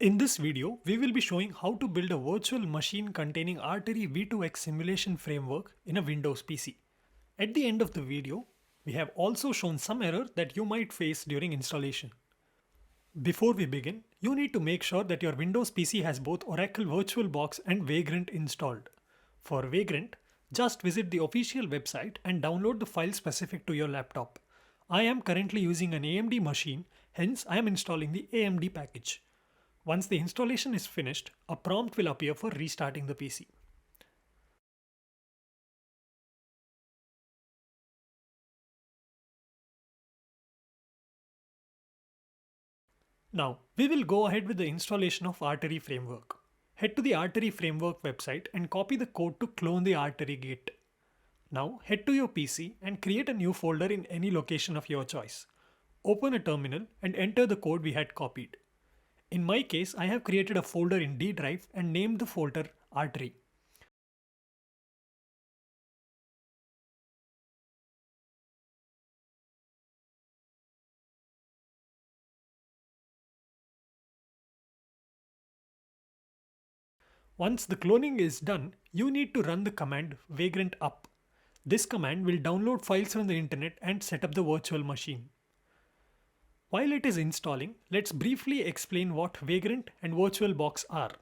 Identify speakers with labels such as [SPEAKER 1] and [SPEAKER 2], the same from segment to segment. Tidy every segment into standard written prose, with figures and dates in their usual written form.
[SPEAKER 1] In this video, we will be showing how to build a virtual machine containing Artery V2X simulation framework in a Windows PC. At the end of the video, we have also shown some error that you might face during installation. Before we begin, you need to make sure that your Windows PC has both Oracle VirtualBox and Vagrant installed. For Vagrant, just visit the official website and download the file specific to your laptop. I am currently using an AMD machine, hence I am installing the AMD package. Once the installation is finished, a prompt will appear for restarting the PC. Now, we will go ahead with the installation of Artery framework. Head to the Artery framework website and copy the code to clone the Artery Git. Now, head to your PC and create a new folder in any location of your choice. Open a terminal and enter the code we had copied. In my case, I have created a folder in D drive and named the folder Artery. Once the cloning is done, you need to run the command Vagrant up. This command will download files from the internet and set up the virtual machine. While it is installing, let's briefly explain what Vagrant and VirtualBox are.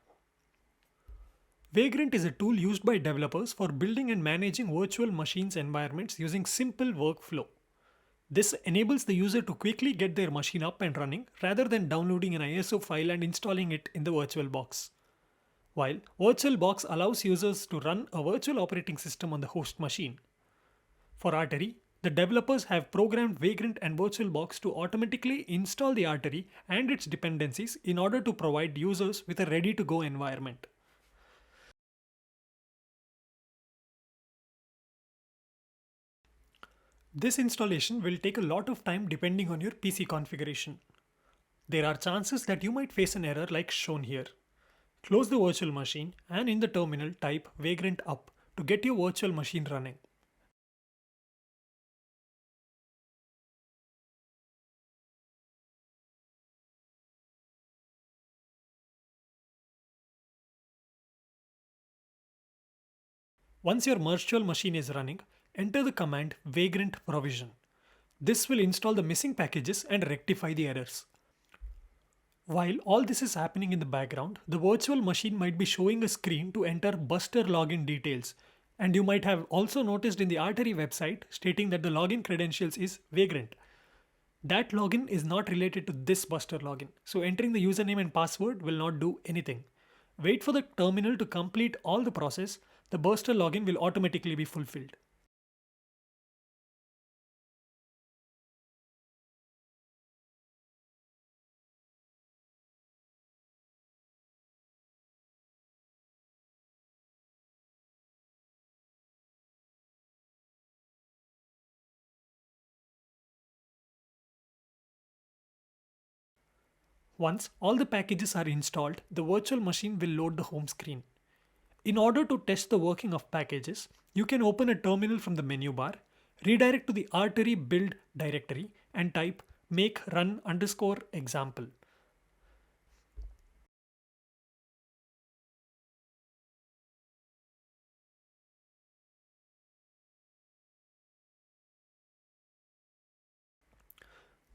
[SPEAKER 1] Vagrant is a tool used by developers for building and managing virtual machines environments using simple workflow. This enables the user to quickly get their machine up and running rather than downloading an ISO file and installing it in the VirtualBox. While VirtualBox allows users to run a virtual operating system on the host machine. For Artery, the developers have programmed Vagrant and VirtualBox to automatically install the Artery and its dependencies in order to provide users with a ready-to-go environment. This installation will take a lot of time depending on your PC configuration. There are chances that you might face an error like shown here. Close the virtual machine and in the terminal type Vagrant up to get your virtual machine running. Once your virtual machine is running, enter the command Vagrant provision. This will install the missing packages and rectify the errors. While all this is happening in the background, the virtual machine might be showing a screen to enter Buster login details. And you might have also noticed in the Artery website stating that the login credentials is Vagrant. That login is not related to this Buster login, so entering the username and password will not do anything. Wait for the terminal to complete all the process. The Buster login will automatically be fulfilled. Once all the packages are installed, the virtual machine will load the home screen. In order to test the working of packages, you can open a terminal from the menu bar, redirect to the Artery build directory and type make run underscore example.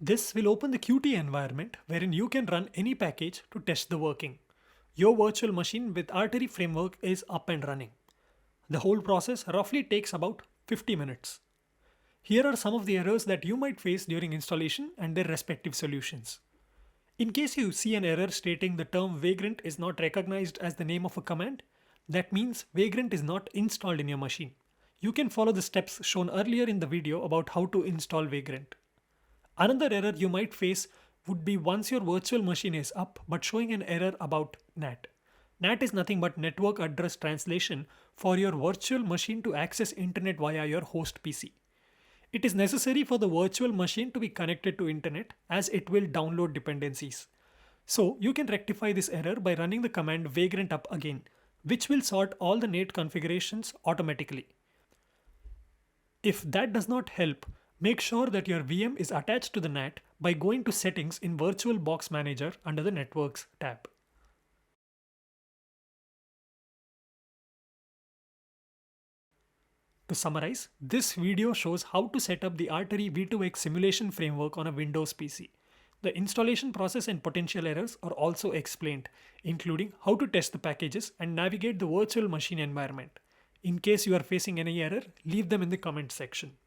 [SPEAKER 1] This will open the Qt environment wherein you can run any package to test the working. Your virtual machine with Artery framework is up and running. The whole process roughly takes about 50 minutes. Here are some of the errors that you might face during installation and their respective solutions. In case you see an error stating the term Vagrant is not recognized as the name of a command, that means Vagrant is not installed in your machine. You can follow the steps shown earlier in the video about how to install Vagrant. Another error you might face would be once your virtual machine is up but showing an error about NAT. NAT is nothing but network address translation for your virtual machine to access internet via your host PC. It is necessary for the virtual machine to be connected to internet as it will download dependencies. So you can rectify this error by running the command Vagrant up again, which will sort all the NAT configurations automatically. If that does not help, make sure that your VM is attached to the NAT by going to Settings in VirtualBox Manager under the Networks tab. To summarize, this video shows how to set up the Artery V2X simulation framework on a Windows PC. The installation process and potential errors are also explained, including how to test the packages and navigate the virtual machine environment. In case you are facing any error, leave them in the comment section.